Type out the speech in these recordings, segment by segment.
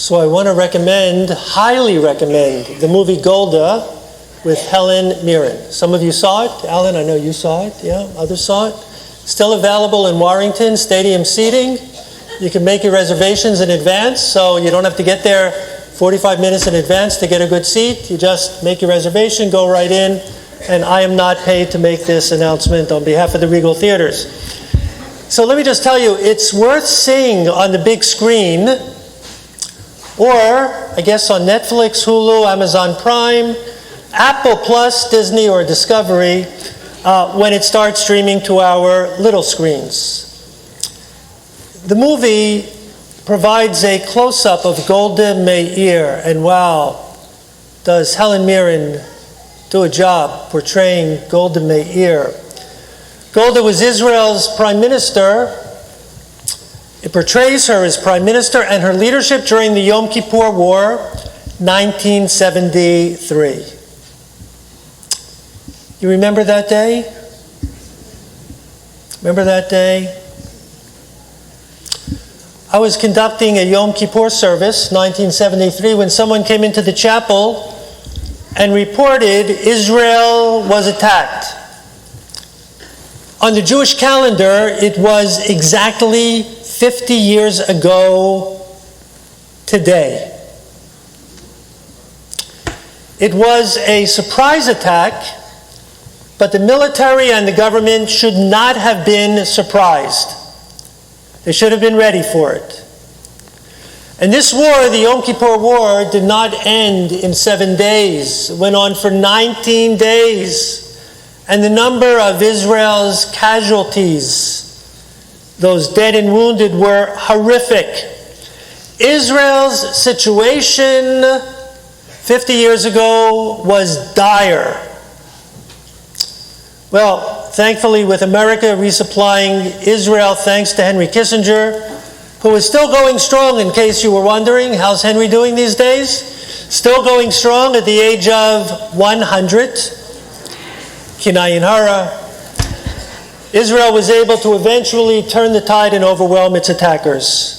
So I want to highly recommend the movie Golda with Helen Mirren. Some of you saw it. Alan, I know you saw it. Yeah, others saw it. Still available in Warrington, stadium seating. You can make your reservations in advance, so you don't have to get there 45 minutes in advance to get a good seat. You just make your reservation, go right in, and I am not paid to make this announcement on behalf of the Regal Theaters. So let me just tell you, it's worth seeing on the big screen, or I guess on Netflix, Hulu, Amazon Prime, Apple Plus, Disney, or Discovery, when it starts streaming to our little screens. The movie provides a close-up of Golda Meir, and wow, does Helen Mirren do a job portraying Golda Meir. Golda was Israel's prime minister. It portrays her as prime minister and her leadership during the Yom Kippur War, 1973. You remember that day? Remember that day? I was conducting a Yom Kippur service, 1973, when someone came into the chapel and reported Israel was attacked. On the Jewish calendar, it was exactly 50 years ago today. It was a surprise attack, but the military and the government should not have been surprised. They should have been ready for it. And this war, the Yom Kippur War, did not end in 7 days. It went on for 19 days. And the number of Israel's casualties, those dead and wounded, were horrific. Israel's situation 50 years ago was dire. Well, thankfully, with America resupplying Israel, thanks to Henry Kissinger, who is still going strong, in case you were wondering. How's Henry doing these days? Still going strong at the age of 100. Kinayin Hara. Israel was able to eventually turn the tide and overwhelm its attackers.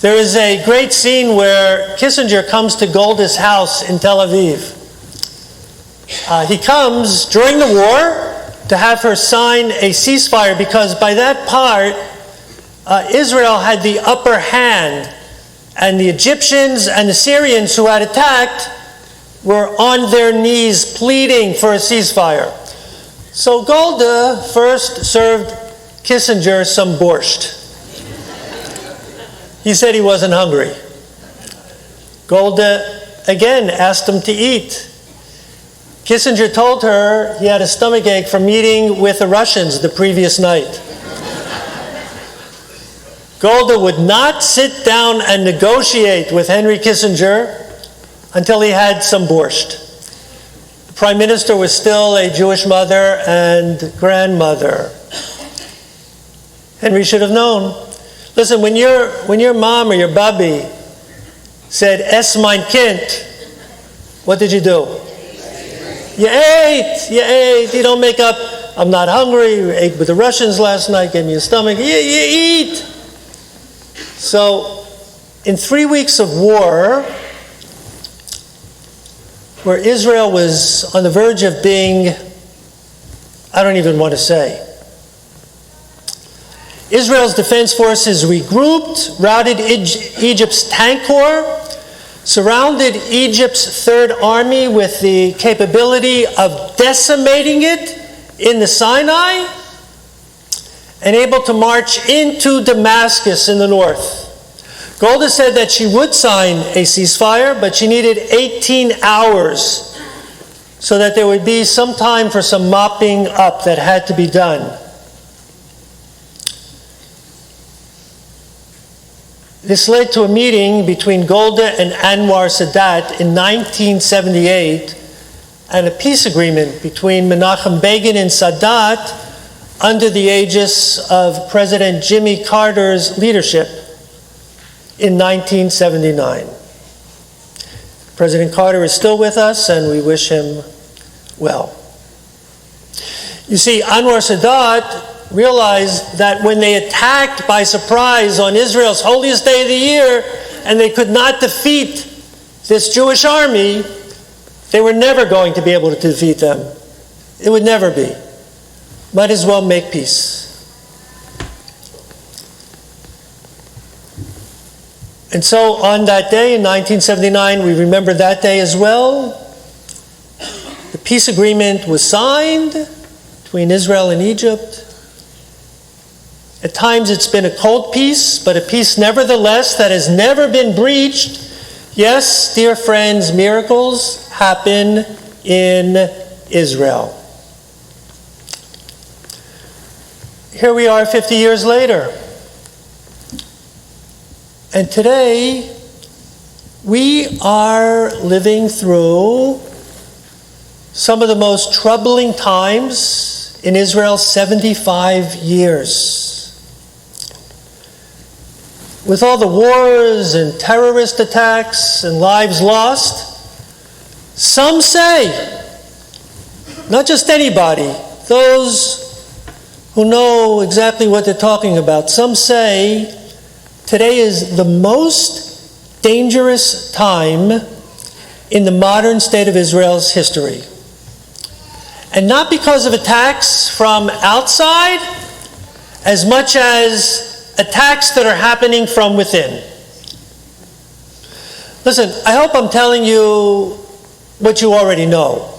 There is a great scene where Kissinger comes to Golda's house in Tel Aviv. He comes during the war to have her sign a ceasefire, because by that part, Israel had the upper hand, and the Egyptians and the Syrians who had attacked were on their knees pleading for a ceasefire. So Golda first served Kissinger some borscht. He said he wasn't hungry. Golda again asked him to eat. Kissinger told her he had a stomachache from meeting with the Russians the previous night. Golda would not sit down and negotiate with Henry Kissinger until he had some borscht. The Prime Minister was still a Jewish mother and grandmother. Henry should have known. Listen, when your mom or your Rabbi said, "Es mein Kind," what did you do? You ate. You don't make up, "I'm not hungry, you ate with the Russians last night, gave me a stomach." You eat. So, in 3 weeks of war, where Israel was on the verge of being, I don't even want to say. Israel's defense forces regrouped, routed Egypt's tank corps, surrounded Egypt's Third Army with the capability of decimating it in the Sinai, and able to march into Damascus in the north. Golda said that she would sign a ceasefire, but she needed 18 hours so that there would be some time for some mopping up that had to be done. This led to a meeting between Golda and Anwar Sadat in 1978, and a peace agreement between Menachem Begin and Sadat under the aegis of President Jimmy Carter's leadership in 1979. President Carter is still with us, and we wish him well. You see, Anwar Sadat realized that when they attacked by surprise on Israel's holiest day of the year, and they could not defeat this Jewish army, they were never going to be able to defeat them. It would never be. Might as well make peace. And so on that day in 1979, we remember that day as well. The peace agreement was signed between Israel and Egypt. At times it's been a cold peace, but a peace nevertheless that has never been breached. Yes, dear friends, miracles happen in Israel. Here we are 50 years later. And today, we are living through some of the most troubling times in Israel's 75 years. With all the wars and terrorist attacks and lives lost, some say, not just anybody, those who know exactly what they're talking about, some say today is the most dangerous time in the modern state of Israel's history. And not because of attacks from outside, as much as attacks that are happening from within. Listen, I hope I'm telling you what you already know,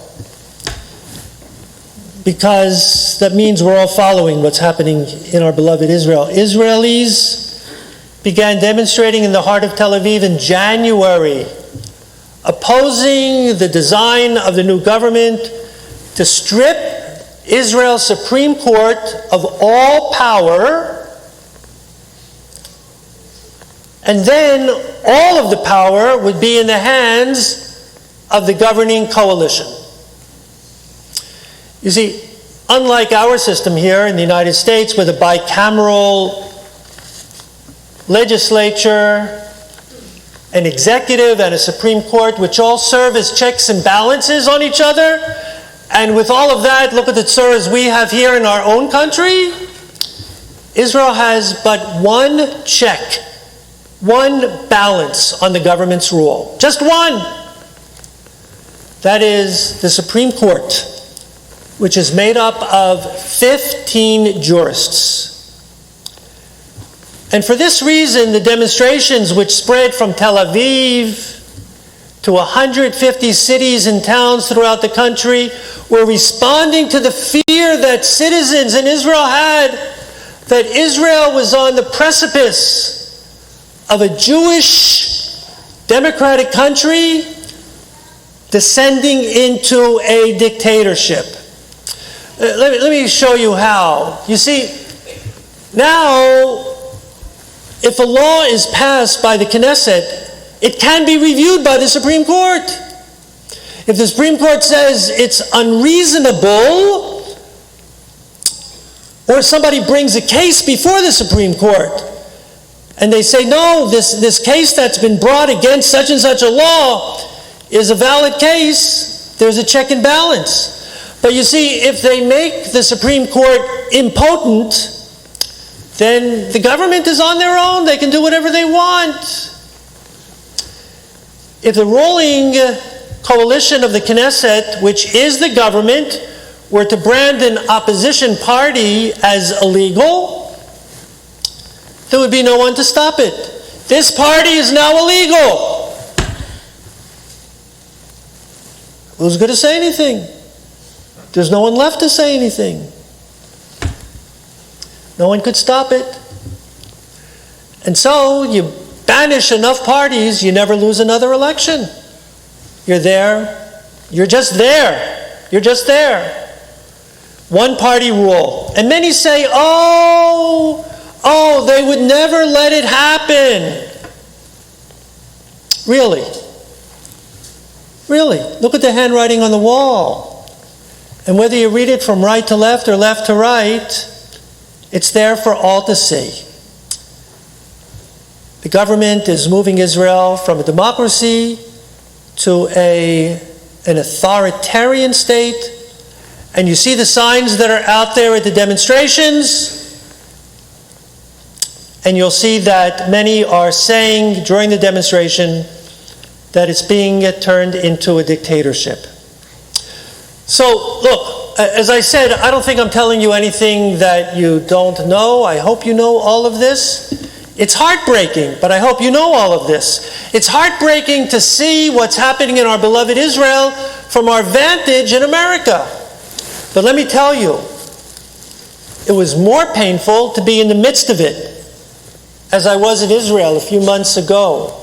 because that means we're all following what's happening in our beloved Israel. Israelis began demonstrating in the heart of Tel Aviv in January, opposing the design of the new government to strip Israel's Supreme Court of all power, and then all of the power would be in the hands of the governing coalition. You see, unlike our system here in the United States with a bicameral legislature, an executive, and a Supreme Court, which all serve as checks and balances on each other, and with all of that, look at the tsuras we have here in our own country. Israel has but one check, one balance on the government's rule. Just one. That is the Supreme Court, which is made up of 15 jurists. And for this reason, the demonstrations which spread from Tel Aviv to 150 cities and towns throughout the country were responding to the fear that citizens in Israel had that Israel was on the precipice of a Jewish democratic country descending into a dictatorship. Let me show you how. You see, now, if a law is passed by the Knesset, it can be reviewed by the Supreme Court. If the Supreme Court says it's unreasonable, or somebody brings a case before the Supreme Court, and they say, no, this case that's been brought against such and such a law is a valid case, there's a check and balance. But you see, if they make the Supreme Court impotent, then the government is on their own. They can do whatever they want. If the ruling coalition of the Knesset, which is the government, were to brand an opposition party as illegal, there would be no one to stop it. This party is now illegal. Who's going to say anything? There's no one left to say anything. No one could stop it. And so you banish enough parties, you never lose another election. You're there. You're just there. You're just there. One party rule. And many say, oh, they would never let it happen. Really? Really? Look at the handwriting on the wall. And whether you read it from right to left or left to right, it's there for all to see. The government is moving Israel from a democracy to an authoritarian state. And you see the signs that are out there at the demonstrations. And you'll see that many are saying during the demonstration that it's being turned into a dictatorship. So, look, as I said, I don't think I'm telling you anything that you don't know. I hope you know all of this. It's heartbreaking, but I hope you know all of this. It's heartbreaking to see what's happening in our beloved Israel from our vantage in America. But let me tell you, it was more painful to be in the midst of it, as I was in Israel a few months ago.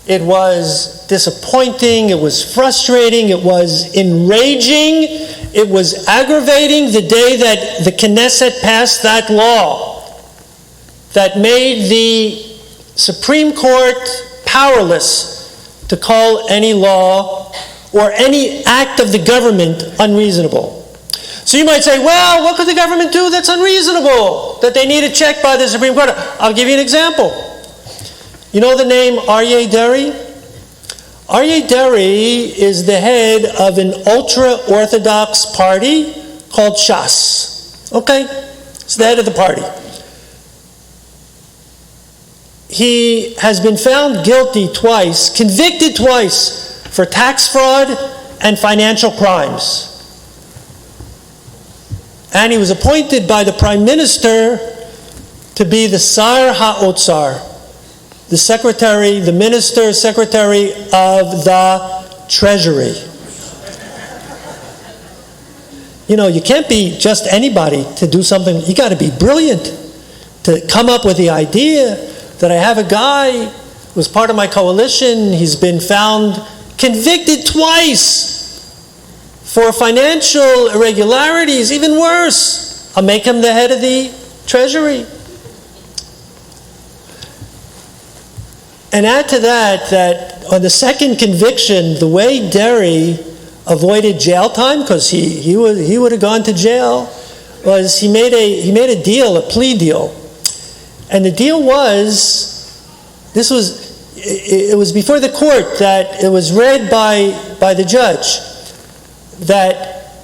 It was disappointing, it was frustrating, it was enraging, it was aggravating the day that the Knesset passed that law that made the Supreme Court powerless to call any law or any act of the government unreasonable. So you might say, well, what could the government do that's unreasonable, that they need a check by the Supreme Court? I'll give you an example. You know the name Aryeh Deri? Aryeh Deri is the head of an ultra-Orthodox party called Shas. Okay? It's the head of the party. He has been found guilty twice, convicted twice, for tax fraud and financial crimes. And he was appointed by the Prime Minister to be the Sar HaOtzar, the secretary, the minister, secretary of the Treasury. You know, you can't be just anybody to do something. You got to be brilliant to come up with the idea that I have a guy who was part of my coalition. He's been found convicted twice for financial irregularities, even worse. I'll make him the head of the Treasury. And add to that, that on the second conviction, the way Deri avoided jail time, because he would have gone to jail, was he made a deal, a plea deal. And the deal was, it was before the court that it was read by the judge, that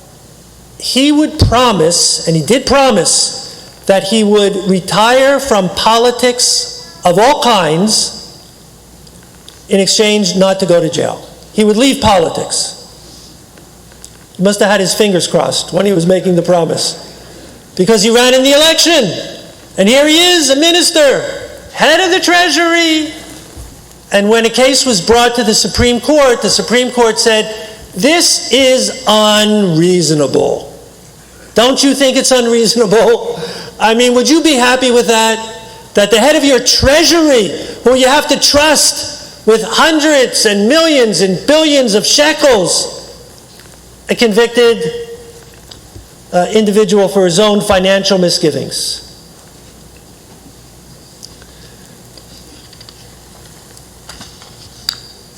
he would promise, and he did promise, that he would retire from politics of all kinds in exchange not to go to jail. He would leave politics. He must have had his fingers crossed when he was making the promise, because he ran in the election. And here he is, a minister, head of the Treasury. And when a case was brought to the Supreme Court said, this is unreasonable. Don't you think it's unreasonable? I mean, would you be happy with that? That the head of your Treasury, who you have to trust with hundreds and millions and billions of shekels, a convicted individual for his own financial misgivings.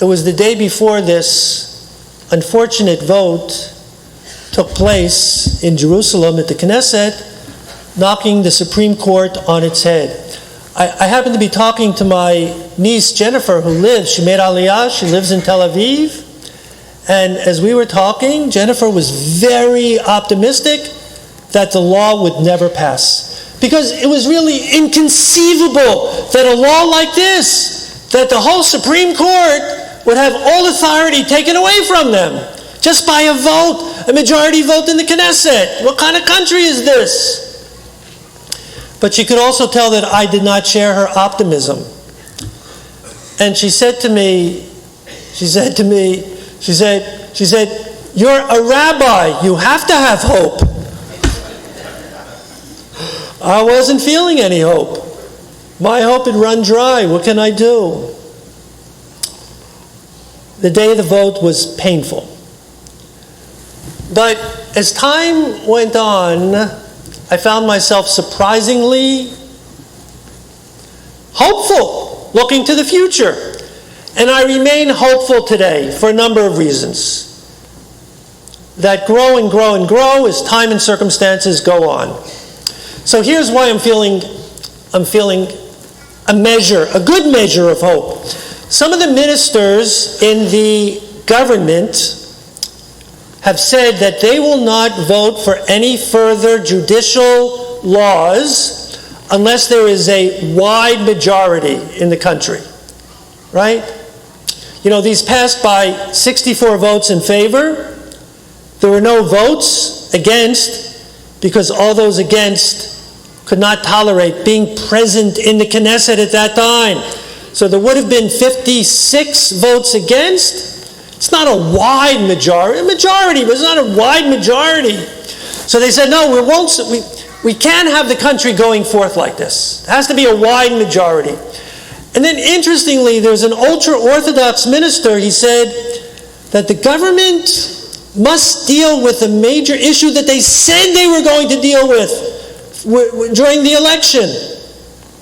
It was the day before this unfortunate vote took place in Jerusalem at the Knesset, knocking the Supreme Court on its head. I happened to be talking to my niece Jennifer, she made Aliyah, she lives in Tel Aviv, and as we were talking, Jennifer was very optimistic that the law would never pass. Because it was really inconceivable that a law like this, that the whole Supreme Court would have all authority taken away from them just by a vote, a majority vote in the Knesset. What kind of country is this? But she could also tell that I did not share her optimism. And she said to me, you're a rabbi, you have to have hope. I wasn't feeling any hope. My hope had run dry. What can I do? The day of the vote was painful. But as time went on, I found myself surprisingly hopeful, looking to the future. And I remain hopeful today for a number of reasons that grow and grow and grow as time and circumstances go on. So here's why I'm feeling a good measure of hope. Some of the ministers in the government have said that they will not vote for any further judicial laws unless there is a wide majority in the country, right? You know, these passed by 64 votes in favor. There were no votes against because all those against could not tolerate being present in the Knesset at that time. So there would have been 56 votes against. It's not a wide majority. A majority, but it's not a wide majority. So they said, no, we can't have the country going forth like this. It has to be a wide majority. And then interestingly, there's an ultra-Orthodox minister, he said that the government must deal with a major issue that they said they were going to deal with during the election.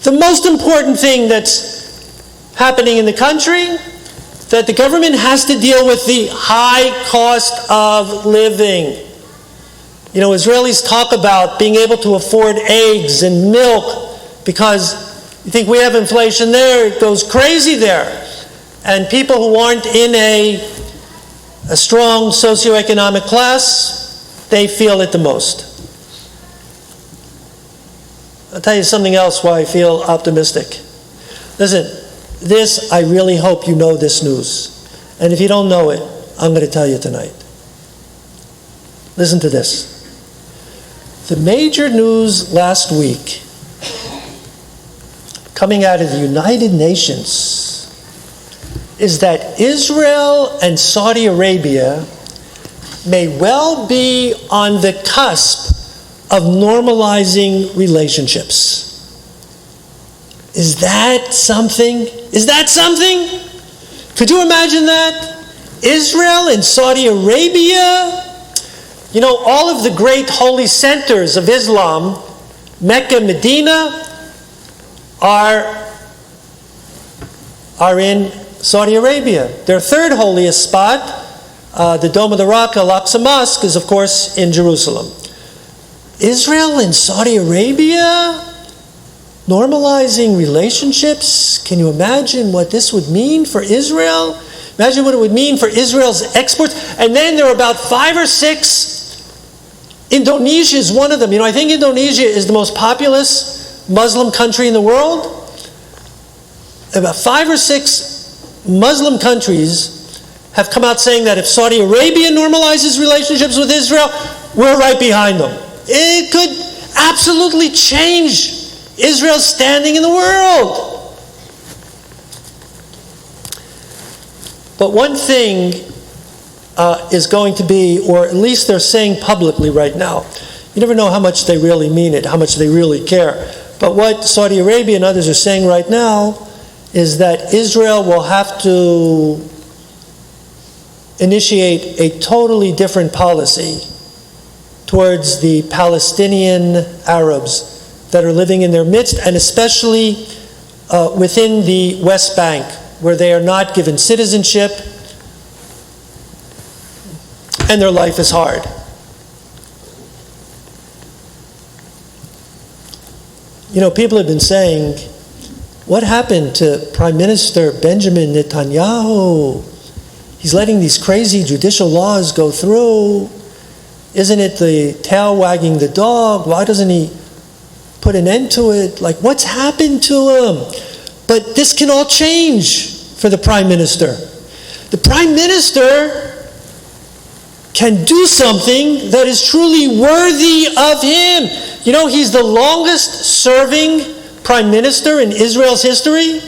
The most important thing that's happening in the country, that the government has to deal with the high cost of living. You know, Israelis talk about being able to afford eggs and milk because you think we have inflation there, it goes crazy there. And people who aren't in a strong socioeconomic class, they feel it the most. I'll tell you something else why I feel optimistic. Listen, this, I really hope you know this news. And if you don't know it, I'm going to tell you tonight. Listen to this. The major news last week, coming out of the United Nations, is that Israel and Saudi Arabia may well be on the cusp of normalizing relationships. Is that something? Is that something? Could you imagine that? Israel and Saudi Arabia? You know, all of the great holy centers of Islam, Mecca, Medina, are in Saudi Arabia. Their third holiest spot, the Dome of the Rock, Al-Aqsa Mosque, is of course in Jerusalem. Israel and Saudi Arabia normalizing relationships. Can you imagine what this would mean for Israel? Imagine what it would mean for Israel's exports. And then there are about 5 or 6. Indonesia is one of them. You know, I think Indonesia is the most populous Muslim country in the world. About 5 or 6 Muslim countries have come out saying that if Saudi Arabia normalizes relationships with Israel, we're right behind them. It could absolutely change Israel's standing in the world. But one thing is going to be, or at least they're saying publicly right now, you never know how much they really mean it, how much they really care. But what Saudi Arabia and others are saying right now is that Israel will have to initiate a totally different policy towards the Palestinian Arabs that are living in their midst, and especially within the West Bank, where they are not given citizenship and their life is hard. You know, people have been saying, what happened to Prime Minister Benjamin Netanyahu? He's letting these crazy judicial laws go through. Isn't it the tail wagging the dog? Why doesn't he put an end to it? Like, what's happened to him? But this can all change for the Prime Minister. The Prime Minister can do something that is truly worthy of him. You know, he's the longest serving Prime Minister in Israel's history.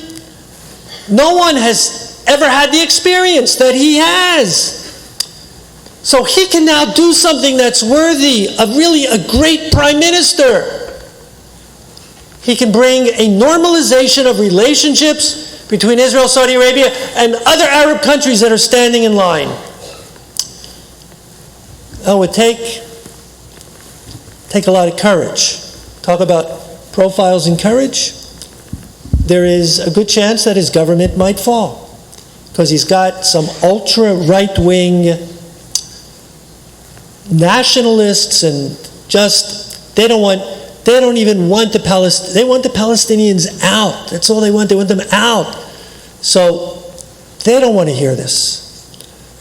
No one has ever had the experience that he has. So he can now do something that's worthy of really a great Prime Minister. He can bring a normalization of relationships between Israel, Saudi Arabia, and other Arab countries that are standing in line. It would take a lot of courage. Talk about profiles in courage. There is a good chance that his government might fall because he's got some ultra right-wing nationalists, and just they don't even want the Palestinians out. That's all they want. They want them out. So they don't want to hear this.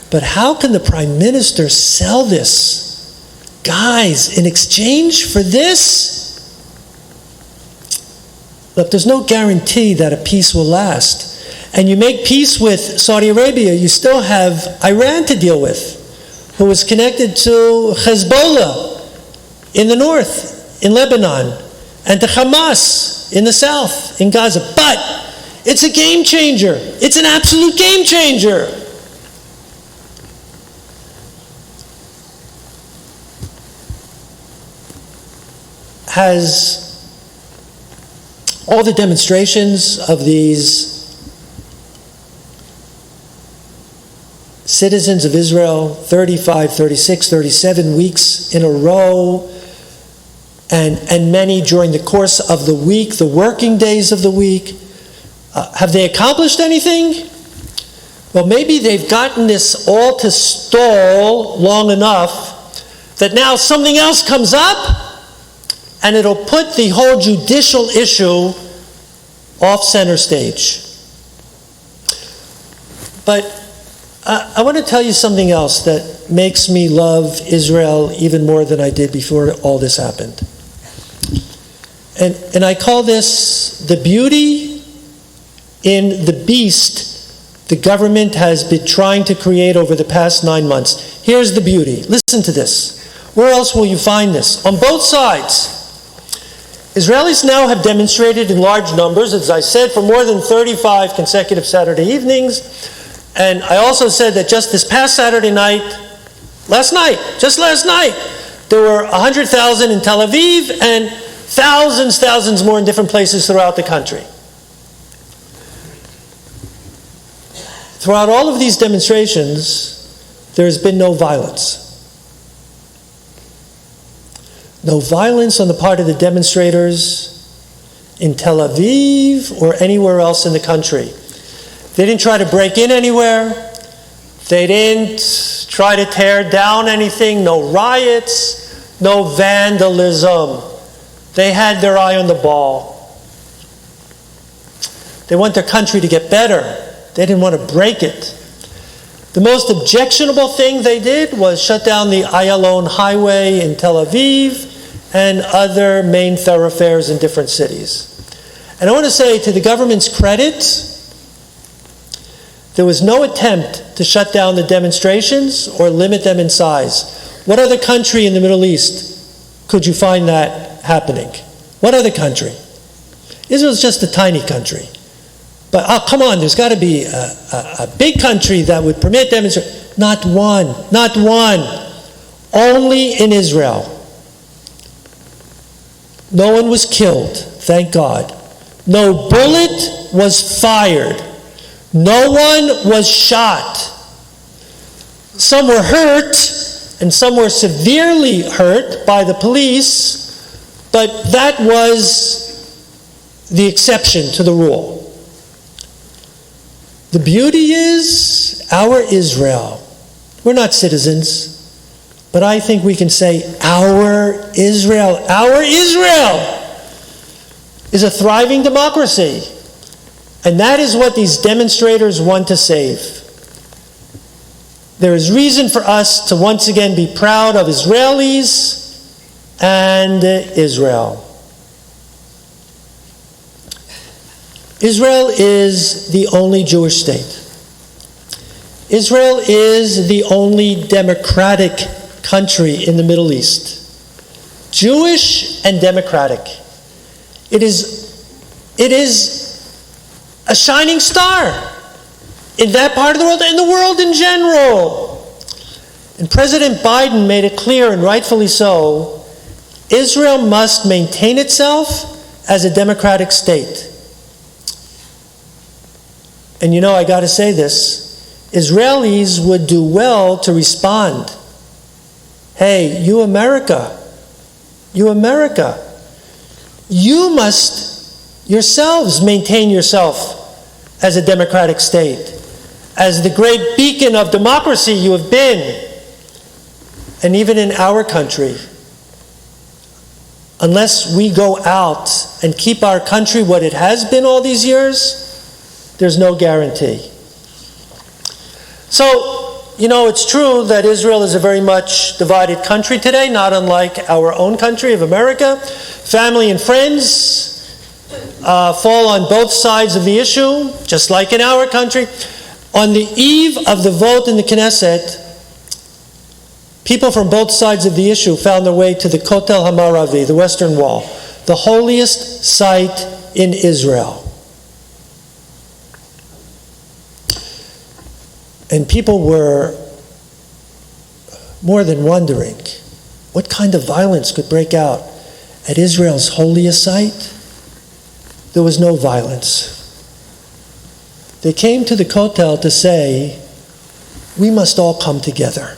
But how can the Prime Minister sell this? Guys, in exchange for this, Look, there's no guarantee that a peace will last. And you make peace with Saudi Arabia, you still have Iran to deal with, who is connected to Hezbollah in the north, in Lebanon, and to Hamas in the south, in Gaza. But it's a game changer. It's an absolute game changer. Has all the demonstrations of these citizens of Israel, 35, 36, 37 weeks in a row, and many during the course of the week, the working days of the week, have they accomplished anything? Well, maybe they've gotten this all to stall long enough that now something else comes up, and it'll put the whole judicial issue off center stage. But I want to tell you something else that makes me love Israel even more than I did before all this happened. And I call this the beauty in the beast the government has been trying to create over the past 9 months. Here's the beauty. Listen to this. Where else will you find this? On both sides. Israelis now have demonstrated in large numbers, as I said, for more than 35 consecutive Saturday evenings. And I also said that just this past Saturday night, last night, there were 100,000 in Tel Aviv and thousands more in different places throughout the country. Throughout all of these demonstrations, there has been no violence. No violence on the part of the demonstrators in Tel Aviv or anywhere else in the country. They didn't try to break in anywhere. They didn't try to tear down anything. No riots, no vandalism. They had their eye on the ball. They want their country to get better. They didn't want to break it. The most objectionable thing they did was shut down the Ayalon highway in Tel Aviv and other main thoroughfares in different cities. And I want to say, to the government's credit, there was no attempt to shut down the demonstrations or limit them in size. What other country in the Middle East could you find that happening? What other country? Israel's just a tiny country. But come on, there's got to be a big country that would permit demonstrations. Not one. Only in Israel. No one was killed, thank God. No bullet was fired. No one was shot. Some were hurt, and some were severely hurt by the police, but that was the exception to the rule. The beauty is our Israel. We're not citizens, but I think we can say our Israel is a thriving democracy. And that is what these demonstrators want to save. There is reason for us to once again be proud of Israelis and Israel. Israel is the only Jewish state. Israel is the only democratic country in the Middle East. Jewish and democratic. It is a shining star in that part of the world and the world in general. And President Biden made it clear, and rightfully so, Israel must maintain itself as a democratic state. And I got to say this, Israelis would do well to respond. Hey, you America, you must yourselves maintain yourself as a democratic state, as the great beacon of democracy you have been. And even in our country, unless we go out and keep our country what it has been all these years, there's no guarantee. So, it's true that Israel is a very much divided country today, not unlike our own country of America. Family and friends fall on both sides of the issue, just like in our country. On the eve of the vote in the Knesset, people from both sides of the issue found their way to the Kotel HaMaravi, the Western Wall, the holiest site in Israel. And people were more than wondering, what kind of violence could break out at Israel's holiest site? There was no violence. They came to the Kotel to say, we must all come together.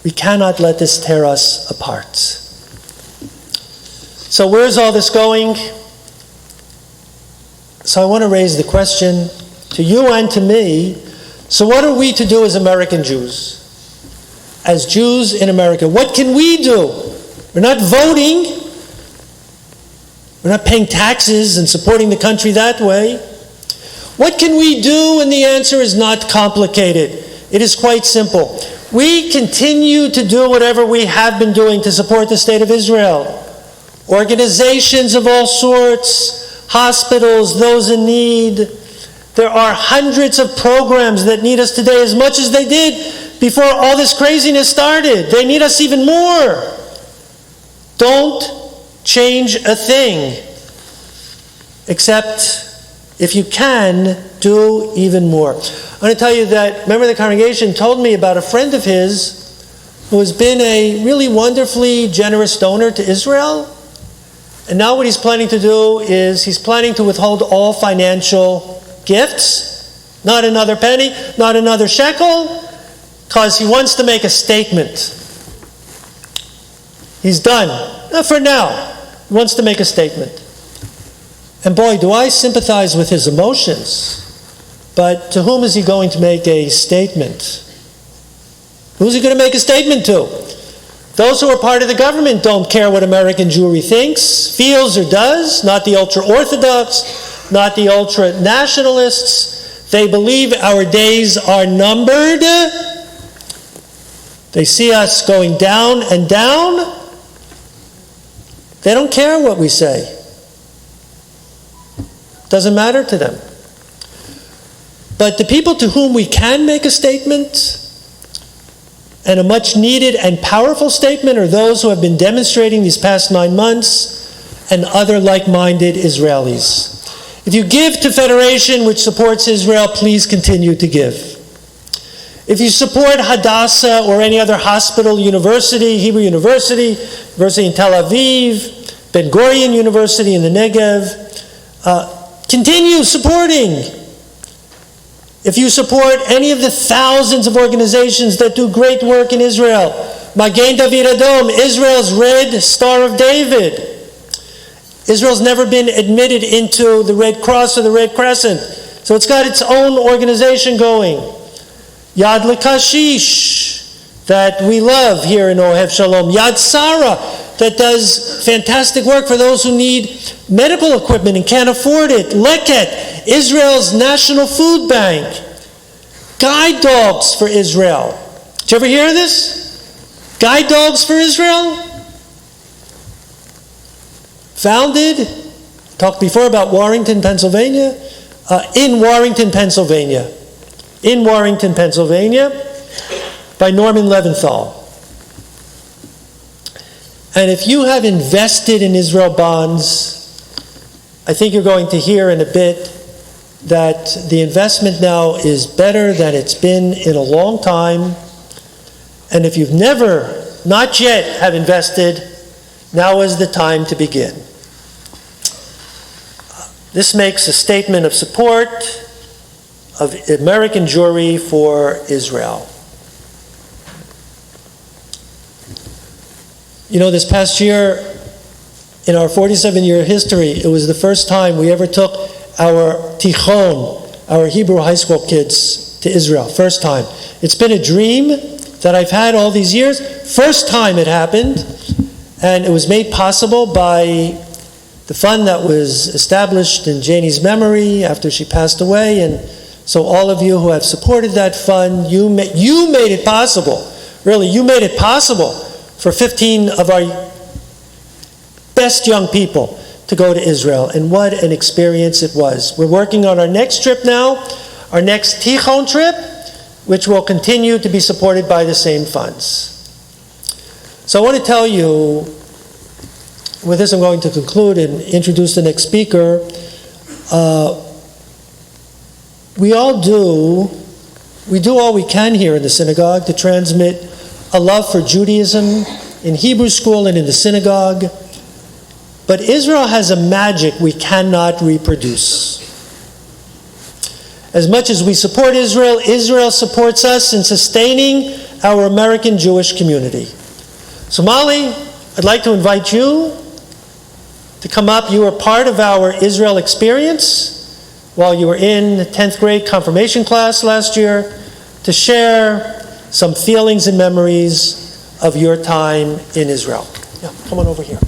We cannot let this tear us apart. So where's all this going? So I want to raise the question to you and to me. So what are we to do as American Jews? As Jews in America, what can we do? We're not voting. We're not paying taxes and supporting the country that way. What can we do? And the answer is not complicated. It is quite simple. We continue to do whatever we have been doing to support the State of Israel. Organizations of all sorts, hospitals, those in need. There are hundreds of programs that need us today as much as they did before all this craziness started. They need us even more. Don't change a thing, except if you can, do even more. I'm going to tell you that, remember the congregation told me about a friend of his who has been a really wonderfully generous donor to Israel. And now what he's planning to do is he's planning to withhold all financial gifts, not another penny, not another shekel, because he wants to make a statement. He's done. Not for now. He wants to make a statement. And boy, do I sympathize with his emotions. But to whom is he going to make a statement? Who's he going to make a statement to? Those who are part of the government don't care what American Jewry thinks, feels, or does. Not the ultra-Orthodox, not the ultra-nationalists. They believe our days are numbered. They see us going down and down. They don't care what we say. Doesn't matter to them. But the people to whom we can make a statement, and a much needed and powerful statement, are those who have been demonstrating these past 9 months and other like-minded Israelis. If you give to Federation which supports Israel, please continue to give. If you support Hadassah or any other hospital, university, Hebrew University, University in Tel Aviv, Ben Gurion University in the Negev, continue supporting. If you support any of the thousands of organizations that do great work in Israel, Magen David Adom, Israel's Red Star of David. Israel's never been admitted into the Red Cross or the Red Crescent, so it's got its own organization going. Yad L'Kashish, that we love here in Ohev Shalom. Yad Sarah, that does fantastic work for those who need medical equipment and can't afford it. Leket, Israel's national food bank. Guide dogs for Israel. Did you ever hear of this? Guide dogs for Israel? Founded, talked before about Warrington, Pennsylvania, in Warrington, Pennsylvania, by Norman Leventhal. And if you have invested in Israel bonds, I think you're going to hear in a bit that the investment now is better than it's been in a long time. And if you've not yet have invested, now is the time to begin. This makes a statement of support of American Jewry for Israel. You know, this past year, in our 47-year history, it was the first time we ever took our Tichon, our Hebrew high school kids, to Israel. First time. It's been a dream that I've had all these years. First time it happened, and it was made possible by the fund that was established in Janie's memory after she passed away. And so all of you who have supported that fund, you made it possible. Really, you made it possible for 15 of our best young people to to go to Israel, and what an experience it was. We're working on our next trip now, our next Tichon trip, which will continue to be supported by the same funds. So I want to tell you, with this I'm going to conclude and introduce the next speaker. We do all we can here in the synagogue to transmit a love for Judaism in Hebrew school and in the synagogue. But Israel has a magic we cannot reproduce. As much as we support Israel, Israel supports us in sustaining our American Jewish community. So Molly, I'd like to invite you to come up. You were part of our Israel experience while you were in the 10th grade confirmation class last year, to share some feelings and memories of your time in Israel. Yeah, come on over here.